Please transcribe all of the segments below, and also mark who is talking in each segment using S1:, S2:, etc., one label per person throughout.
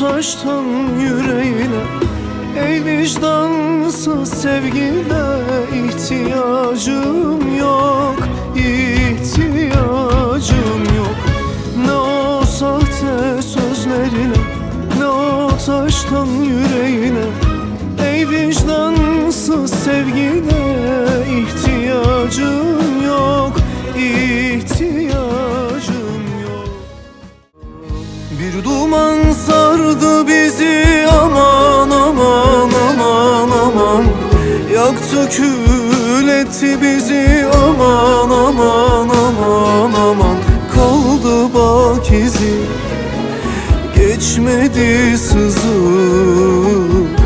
S1: taştan yüreğine, ey vicdansız sevgine ihtiyacım yok, ihtiyacım yok. Ne o sahte sözlerine, ne o taştan yüreğine, ey vicdansız sevgine ihtiyacım yok, ihtiyacım yok. Bir duman sardı bizi, aman aman aman aman, yaktı kül etti bizi, aman aman aman aman. Kaldı bak izi, geçmedi sızı,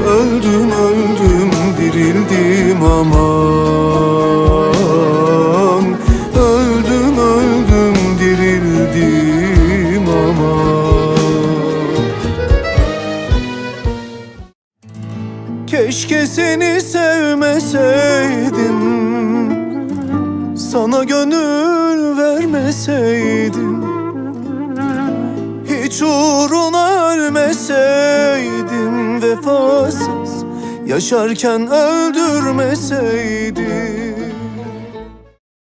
S1: öldüm öldüm dirildim aman, öldüm öldüm dirildim aman. Keşke seni sevmeseydim, sana gönül vermeseydim, hiç uğruna ölmeseydim, vefasız yaşarken öldürmeseydim.